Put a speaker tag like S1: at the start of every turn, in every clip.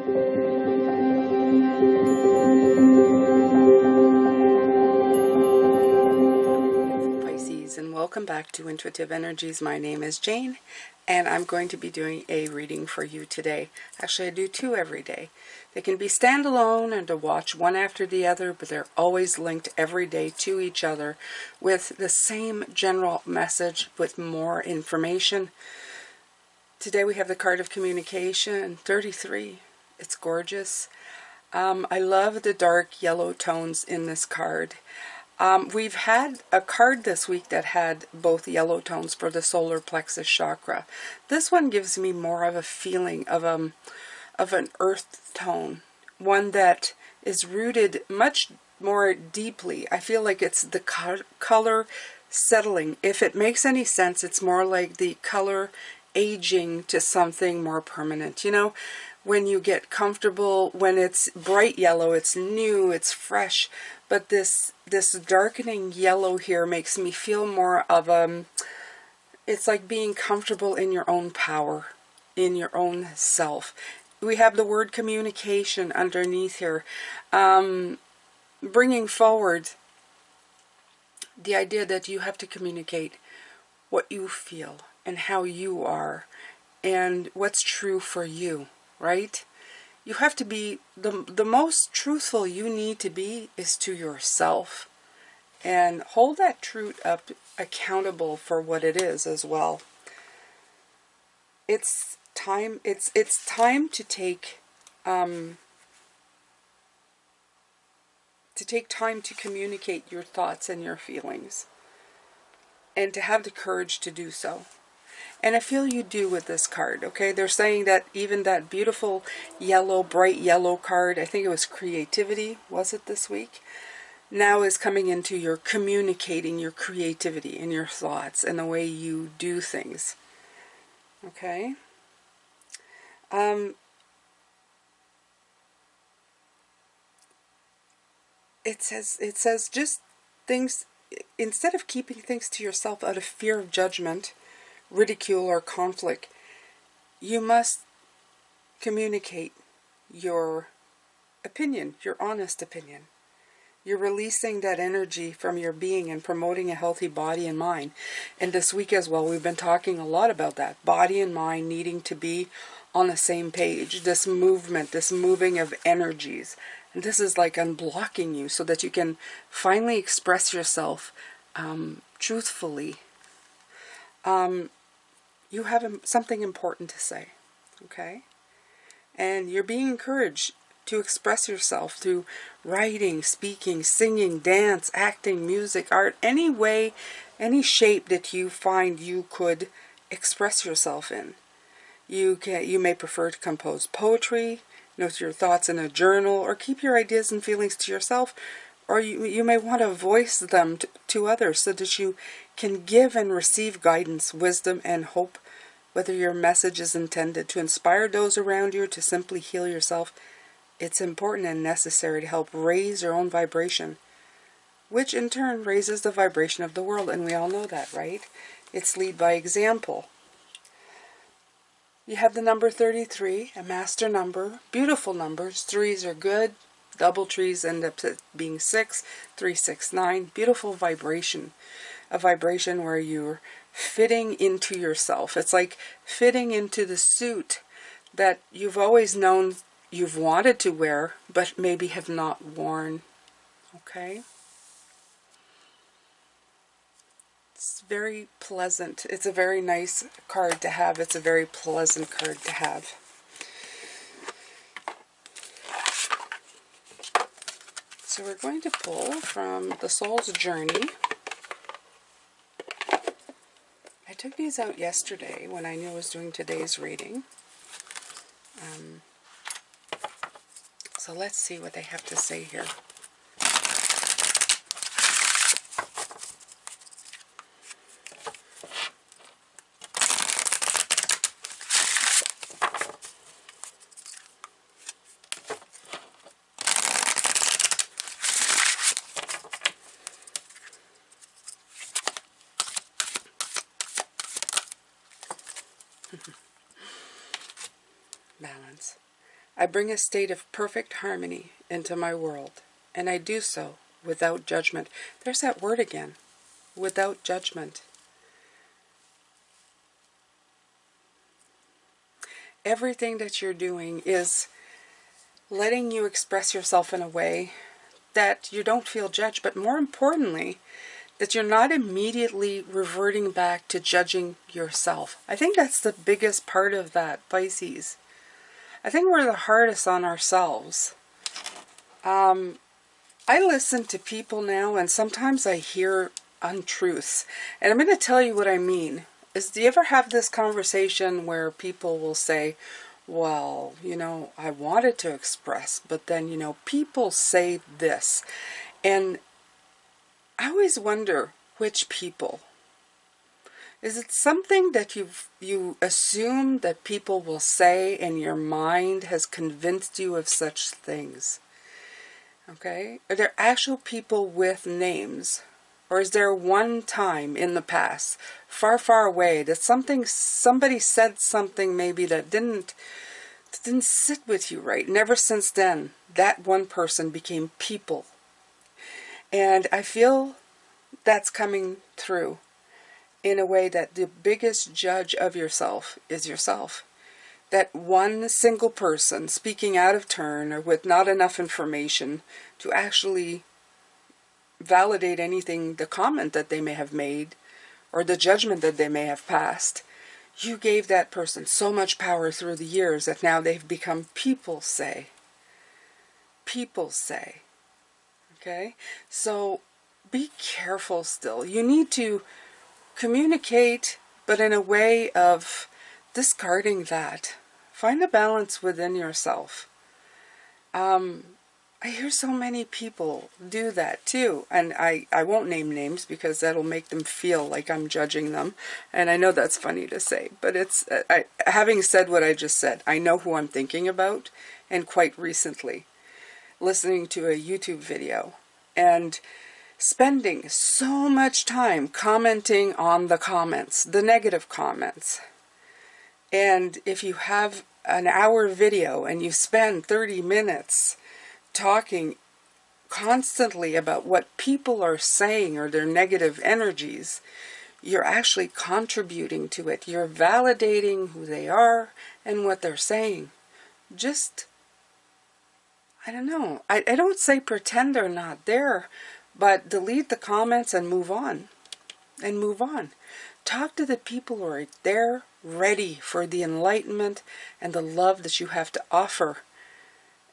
S1: Pisces, and welcome back to Intuitive Energies. My name is Jane, and I'm going to be doing a reading for you today. Actually, I do two every day. They can be standalone and to watch one after the other, but they're always linked every day to each other with the same general message with more information. Today we have the card of communication, 33. It's gorgeous. I love the dark yellow tones in this card. We've had a card this week that had both yellow tones for the solar plexus chakra. This one gives me more of a feeling of an earth tone, one that is rooted much more deeply. I feel like it's the color settling. If it makes any sense, it's more like the color aging to something more permanent. You know, when you get comfortable, when it's bright yellow, it's new, it's fresh. But this darkening yellow here makes me feel more of it's like being comfortable in your own power, in your own self. We have the word communication underneath here, bringing forward the idea that you have to communicate what you feel and how you are and what's true for you, right? You have to be, the most truthful you need to be is to yourself, and hold that truth up accountable for what it is as well. It's time to take time to communicate your thoughts and your feelings, and to have the courage to do so. And I feel you do with this card, okay? They're saying that even that beautiful yellow, bright yellow card, I think it was creativity, was it this week? Now is coming into your communicating your creativity and your thoughts and the way you do things, okay? It says just things, instead of keeping things to yourself out of fear of judgment, ridicule, or conflict, you must communicate your opinion, your honest opinion. You're releasing that energy from your being and promoting a healthy body and mind. And this week as well, we've been talking a lot about that. Body and mind needing to be on the same page. This movement, this moving of energies. And this is like unblocking you so that you can finally express yourself truthfully. You have something important to say, okay? And you're being encouraged to express yourself through writing, speaking, singing, dance, acting, music, art, any way, any shape that you find you could express yourself in. You may prefer to compose poetry, note your thoughts in a journal, or keep your ideas and feelings to yourself, or you may want to voice them to others so that you can give and receive guidance, wisdom, and hope, whether your message is intended to inspire those around you or to simply heal yourself. It's important and necessary to help raise your own vibration, which in turn raises the vibration of the world, and we all know that, right? It's lead by example. You have the number 33, a master number, beautiful numbers. Threes are good. Double trees end up being 6, 3, 6, 9. Beautiful vibration. A vibration where you're fitting into yourself. It's like fitting into the suit that you've always known you've wanted to wear, but maybe have not worn. Okay? It's very pleasant. It's a very nice card to have. It's a very pleasant card to have. So we're going to pull from the Soul's Journey. I took these out yesterday when I knew I was doing today's reading. So let's see what they have to say here. Balance. I bring a state of perfect harmony into my world, and I do so without judgment. There's that word again, without judgment. Everything that you're doing is letting you express yourself in a way that you don't feel judged, but more importantly, that you're not immediately reverting back to judging yourself. I think that's the biggest part of that, Pisces. I think we're the hardest on ourselves. I listen to people now, and sometimes I hear untruths. And I'm going to tell you what I mean. Do you ever have this conversation where people will say, well, I wanted to express, but then, people say this. And I always wonder which people. Is it something that you assume that people will say and your mind has convinced you of such things? Okay? Are there actual people with names? Or is there one time in the past, far, far away, that somebody said something maybe that didn't sit with you right? And ever since then, that one person became people. And I feel that's coming through in a way that the biggest judge of yourself is yourself. That one single person speaking out of turn or with not enough information to actually validate anything, the comment that they may have made or the judgment that they may have passed, you gave that person so much power through the years that now they've become people say. People say. Okay? So be careful still. You need to communicate, but in a way of discarding that. Find a balance within yourself. I hear so many people do that too, and I won't name names because that'll make them feel like I'm judging them, and I know that's funny to say, but it's having said what I just said, I know who I'm thinking about, and quite recently, listening to a YouTube video, and spending so much time commenting on the comments, the negative comments. And if you have an hour video and you spend 30 minutes talking constantly about what people are saying or their negative energies, you're actually contributing to it. You're validating who they are and what they're saying. Just, I don't know. I don't say pretend they're not there, but delete the comments and move on. And move on. Talk to the people who are there, ready for the enlightenment and the love that you have to offer.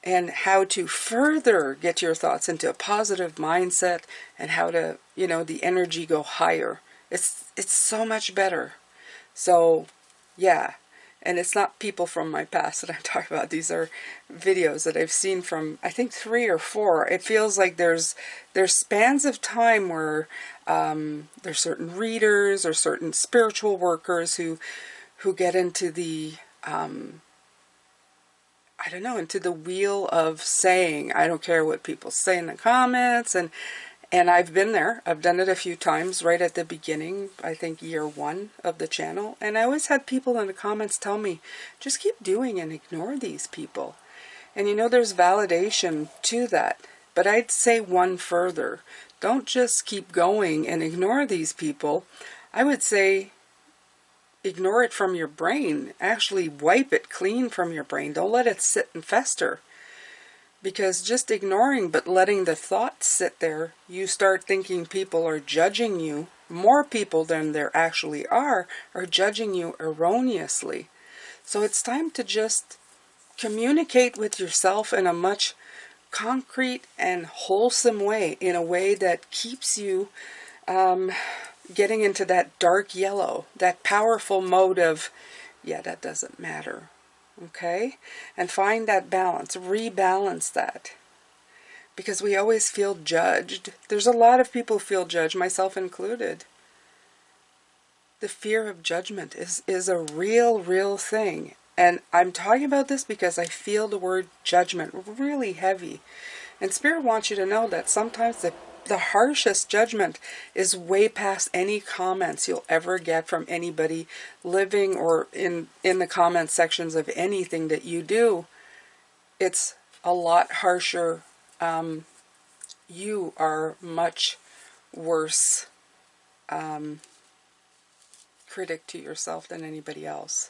S1: And how to further get your thoughts into a positive mindset and how to, the energy go higher. It's so much better. So, yeah. And it's not people from my past that I'm talking about. These are videos that I've seen from, I think, 3 or 4. It feels like there's spans of time where there's certain readers or certain spiritual workers who get into the, into the wheel of saying, I don't care what people say in the comments. And I've been there. I've done it a few times right at the beginning, I think year 1 of the channel. And I always had people in the comments tell me, just keep doing and ignore these people. And there's validation to that. But I'd say one further. Don't just keep going and ignore these people. I would say ignore it from your brain. Actually wipe it clean from your brain. Don't let it sit and fester. Because just ignoring but letting the thoughts sit there, you start thinking people are judging you. More people than there actually are judging you erroneously. So it's time to just communicate with yourself in a much concrete and wholesome way, in a way that keeps you getting into that dark yellow, that powerful mode of, yeah, that doesn't matter. Okay? And find that balance. Rebalance that. Because we always feel judged. There's a lot of people who feel judged, myself included. The fear of judgment is a real thing. And I'm talking about this because I feel the word judgment really heavy. And Spirit wants you to know that sometimes the harshest judgment is way past any comments you'll ever get from anybody living or in the comment sections of anything that you do. it's a lot harsher. You are much worse critic to yourself than anybody else.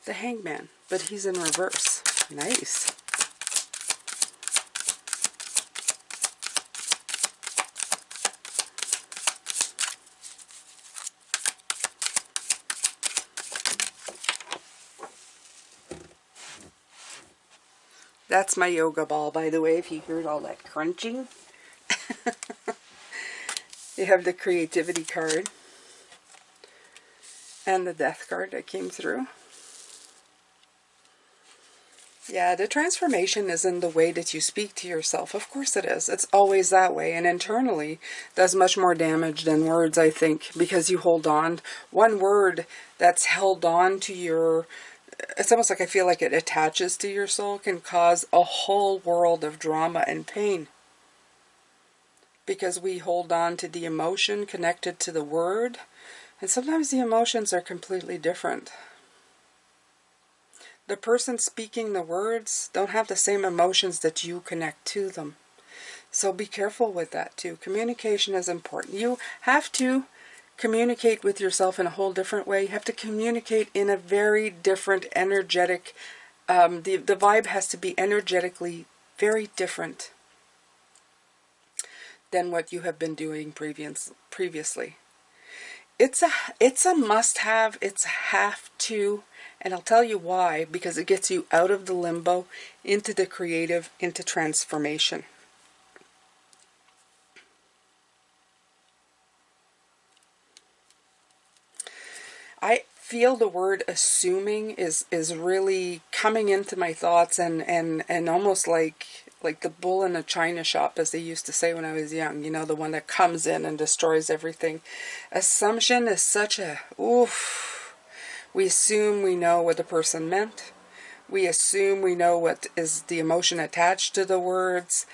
S1: The Hangman, but he's in reverse. Nice. That's my yoga ball, by the way, if you heard all that crunching. You have the creativity card and the death card that came through. Yeah, the transformation is in the way that you speak to yourself. Of course it is. It's always that way. And internally, does much more damage than words, I think, because you hold on. One word that's held on to your... It's almost like I feel like it attaches to your soul, can cause a whole world of drama and pain. Because we hold on to the emotion connected to the word. And sometimes the emotions are completely different. The person speaking the words don't have the same emotions that you connect to them. So be careful with that too. Communication is important. You have to communicate with yourself in a whole different way. You have to communicate in a very different energetic, the vibe has to be energetically very different than what you have been doing previously. It's a must-have. It's a have-to. And I'll tell you why, because it gets you out of the limbo, into the creative, into transformation. I feel the word assuming is really coming into my thoughts and almost like the bull in a china shop, as they used to say when I was young, you know, the one that comes in and destroys everything. Assumption is such a, oof. We assume we know what the person meant. We assume we know what is the emotion attached to the words.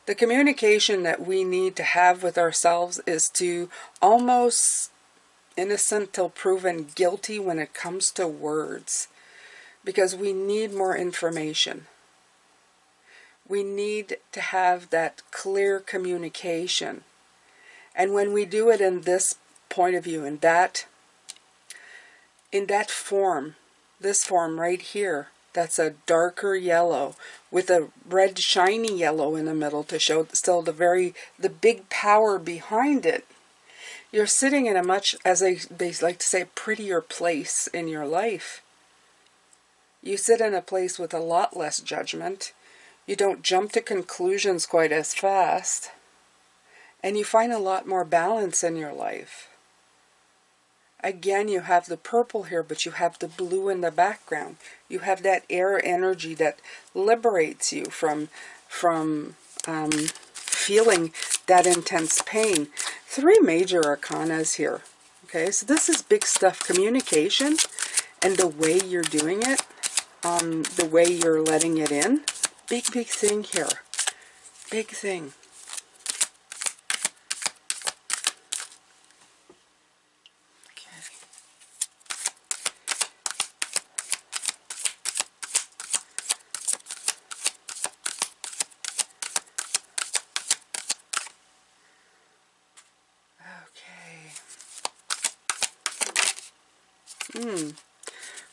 S1: The communication that we need to have with ourselves is to almost innocent till proven guilty when it comes to words. Because we need more information. We need to have that clear communication. And when we do it in this point of view, in that form, this form right here, that's a darker yellow with a red shiny yellow in the middle to show still the big power behind it. You're sitting in a much, as they like to say, prettier place in your life. You sit in a place with a lot less judgment. You don't jump to conclusions quite as fast. And you find a lot more balance in your life. Again, you have the purple here, but you have the blue in the background. You have that air energy that liberates you from feeling that intense pain. 3 major arcanas here. Okay, so this is big stuff. Communication and the way you're doing it, the way you're letting it in. Big thing here. Big thing.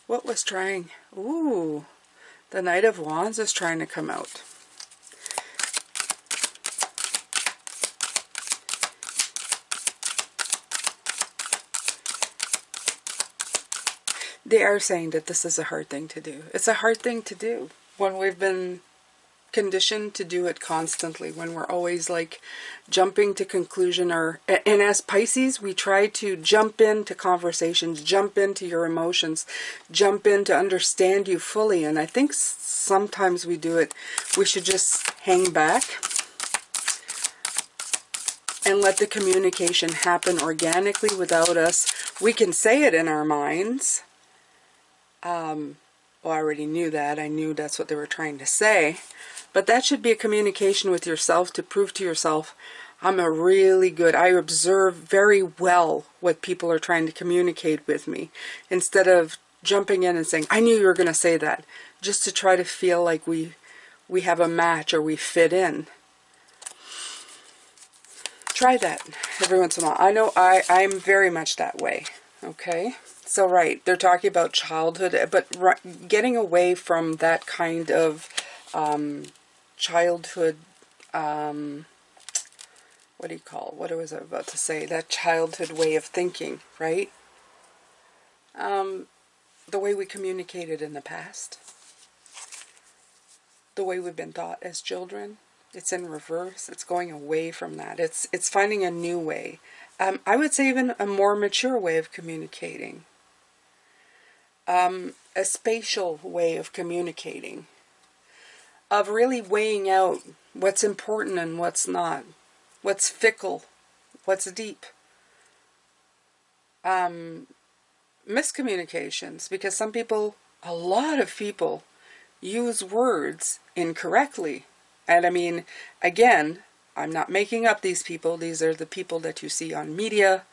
S1: What was trying? Ooh, the Knight of Wands is trying to come out. They are saying that this is a hard thing to do. It's a hard thing to do when we've been conditioned to do it constantly, when we're always like jumping to conclusion, and as Pisces we try to jump into conversations, jump into your emotions, jump in to understand you fully, and I think sometimes we do it. We should just hang back and let the communication happen organically without us. We can say it in our minds, Well, I already knew that. I knew that's what they were trying to say. But that should be a communication with yourself to prove to yourself, I'm a really good, I observe very well what people are trying to communicate with me. Instead of jumping in and saying, I knew you were going to say that. Just to try to feel like we have a match or we fit in. Try that every once in a while. I know I'm very much that way. Okay? So, right, they're talking about childhood, but getting away from that kind of childhood, what do you call it? What was I about to say? That childhood way of thinking, right? The way we communicated in the past. The way we've been taught as children. It's in reverse. It's going away from that. It's finding a new way. I would say even a more mature way of communicating. A spatial way of communicating. Of really weighing out what's important and what's not. What's fickle. What's deep. Miscommunications. Because some people, a lot of people, use words incorrectly. And I mean, again, I'm not making up these people. These are the people that you see on media.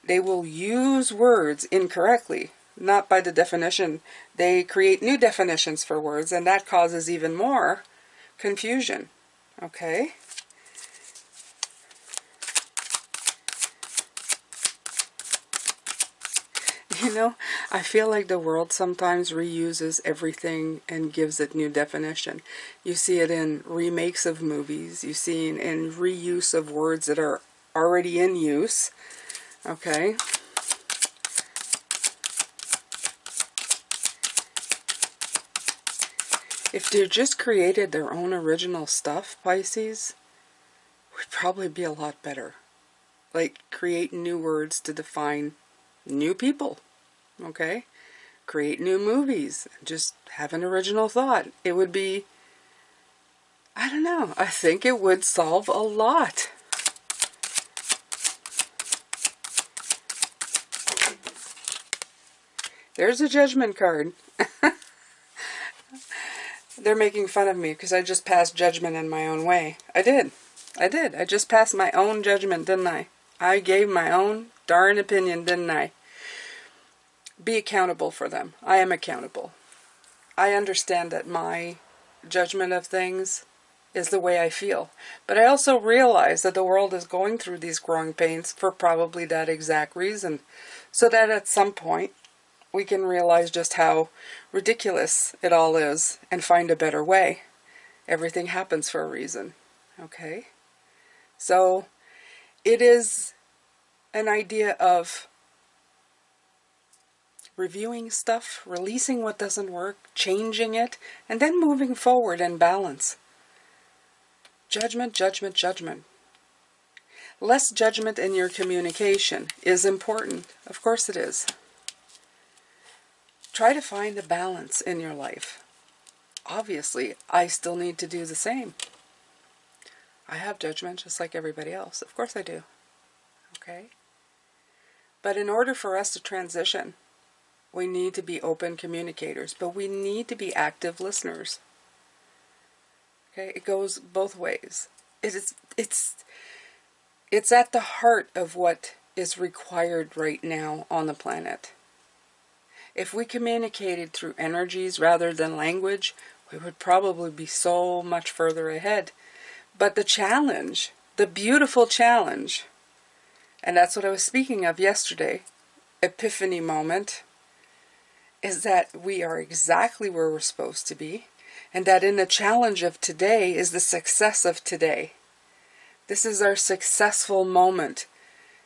S1: They will use words incorrectly. Not by the definition. They create new definitions for words, and that causes even more confusion. Okay? You know, I feel like the world sometimes reuses everything and gives it new definition. You see it in remakes of movies. You see it in reuse of words that are already in use. Okay? If they just created their own original stuff, Pisces, would probably be a lot better. Like, create new words to define new people. Okay? Create new movies. Just have an original thought. It would be, I don't know, I think it would solve a lot. There's a judgment card. They're making fun of me because I just passed judgment in my own way. I did. I just passed my own judgment, didn't I? I gave my own darn opinion, didn't I? Be accountable for them. I am accountable. I understand that my judgment of things is the way I feel. But I also realize that the world is going through these growing pains for probably that exact reason. So that at some point, we can realize just how ridiculous it all is and find a better way. Everything happens for a reason. Okay? So, it is an idea of reviewing stuff, releasing what doesn't work, changing it, and then moving forward in balance. Judgment, judgment, judgment. Less judgment in your communication is important. Of course it is. Try to find a balance in your life. Obviously, I still need to do the same. I have judgment just like everybody else. Of course I do. Okay? But in order for us to transition, we need to be open communicators, but we need to be active listeners. Okay? It goes both ways. It's at the heart of what is required right now on the planet. If we communicated through energies rather than language, we would probably be so much further ahead. But the challenge, the beautiful challenge, and that's what I was speaking of yesterday, epiphany moment, is that we are exactly where we're supposed to be, and that in the challenge of today is the success of today. This is our successful moment.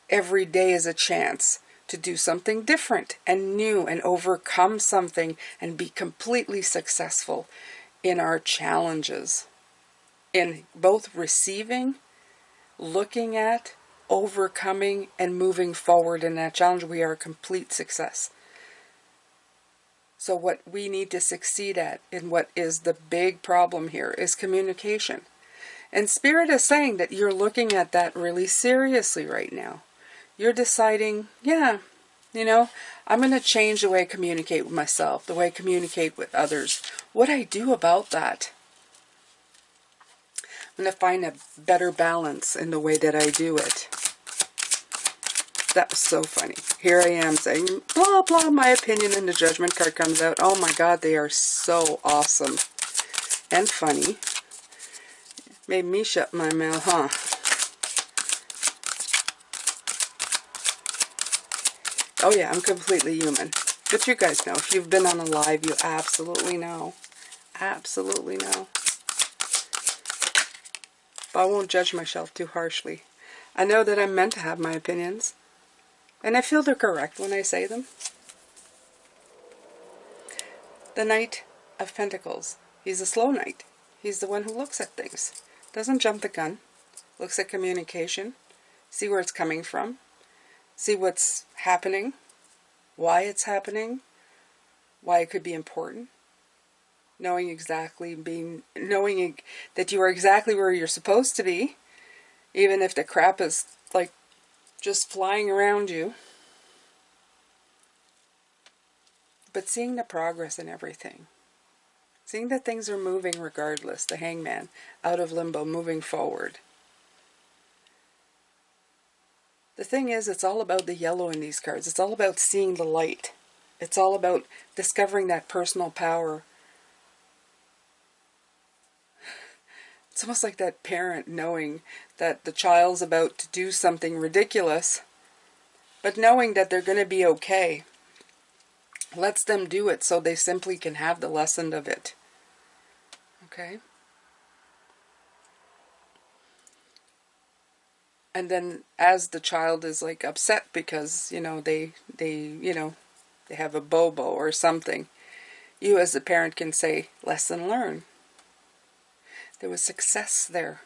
S1: Every day is a chance to do something different and new and overcome something and be completely successful in our challenges. In both receiving, looking at, overcoming, and moving forward in that challenge, we are a complete success. So what we need to succeed at, and what is the big problem here, is communication. And Spirit is saying that you're looking at that really seriously right now. You're deciding, yeah, You know, I'm going to change the way I communicate with myself, the way I communicate with others. What I do about that. I'm going to find a better balance in the way that I do it. That was so funny. Here I am saying, blah, blah, my opinion, and the Judgment card comes out. Oh my God, they are so awesome and funny. Made me shut my mouth, huh? Oh yeah, I'm completely human. But you guys know, if you've been on a live, you absolutely know. Absolutely know. But I won't judge myself too harshly. I know that I'm meant to have my opinions. And I feel they're correct when I say them. The Knight of Pentacles. He's a slow knight. He's the one who looks at things. Doesn't jump the gun. Looks at communication. See where it's coming from. See what's happening. Why it's happening. Why it could be important. Knowing that you are exactly where you're supposed to be. Even if the crap is like just flying around you. But seeing the progress in everything. Seeing that things are moving regardless. The Hangman, out of limbo, moving forward. The thing is, it's all about the yellow in these cards. It's all about seeing the light. It's all about discovering that personal power. It's almost like that parent knowing that the child's about to do something ridiculous, but knowing that they're going to be okay. Lets them do it so they simply can have the lesson of it. Okay? And then as the child is like upset because, you know, they have a bobo or something, you as the parent can say, lesson learned. There was success there.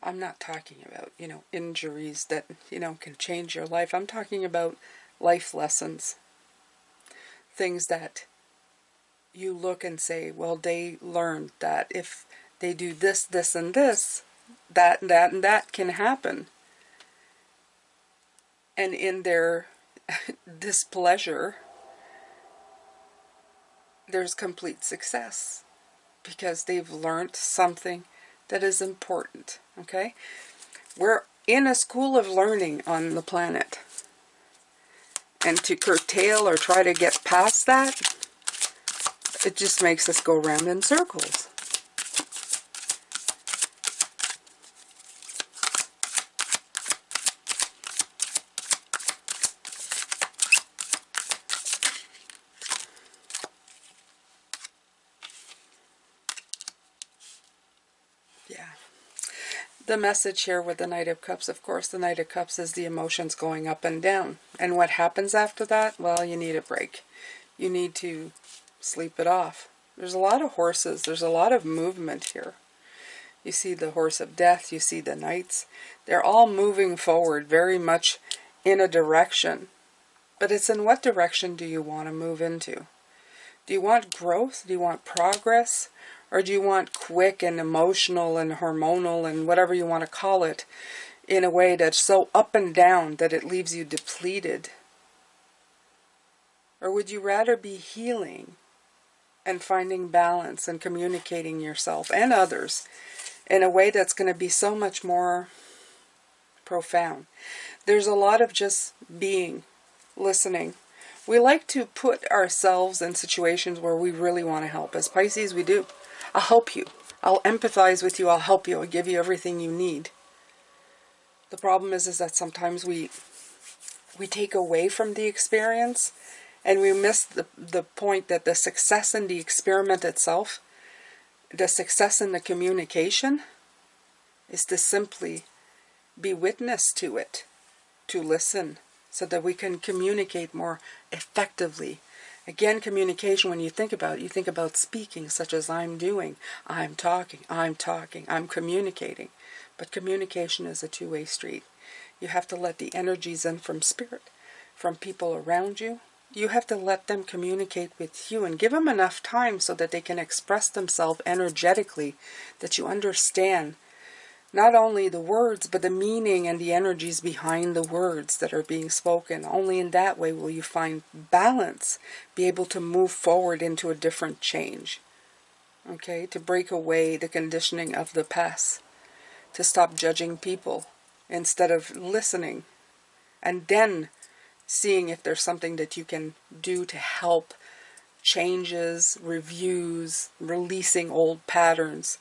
S1: I'm not talking about, injuries that, can change your life. I'm talking about life lessons. Things that you look and say, well, they learned that if they do this, this, and this, that, and that, and that can happen. And in their displeasure, there's complete success. Because they've learned something that is important. Okay? We're in a school of learning on the planet. And to curtail or try to get past that, it just makes us go round in circles. Yeah. The message here with the Knight of Cups, of course, the Knight of Cups is the emotions going up and down. And what happens after that? Well, you need a break. You need to sleep it off. There's a lot of horses. There's a lot of movement here. You see the horse of death. You see the knights. They're all moving forward very much in a direction. But it's in what direction do you want to move into? Do you want growth? Do you want progress? Or do you want quick and emotional and hormonal and whatever you want to call it in a way that's so up and down that it leaves you depleted? Or would you rather be healing and finding balance and communicating yourself and others in a way that's going to be so much more profound? There's a lot of just being, listening. We like to put ourselves in situations where we really want to help. As Pisces, we do. I'll help you. I'll empathize with you. I'll help you. I'll give you everything you need. The problem is that sometimes we take away from the experience and we miss the point that the success in the experiment itself, the success in the communication, is to simply be witness to it, to listen, so that we can communicate more effectively. Again, communication, when you think about it, you think about speaking, such as I'm doing. I'm talking, I'm communicating. But communication is a two-way street. You have to let the energies in from spirit, from people around you. You have to let them communicate with you and give them enough time so that they can express themselves energetically, that you understand not only the words, but the meaning and the energies behind the words that are being spoken. Only in that way will you find balance, be able to move forward into a different change. Okay, to break away the conditioning of the past, to stop judging people instead of listening, and then seeing if there's something that you can do to help changes, reviews, releasing old patterns,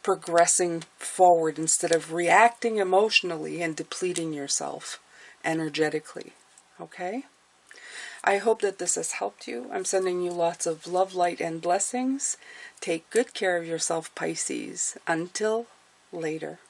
S1: progressing forward instead of reacting emotionally and depleting yourself energetically. Okay? I hope that this has helped you. I'm sending you lots of love, light, and blessings. Take good care of yourself, Pisces. Until later.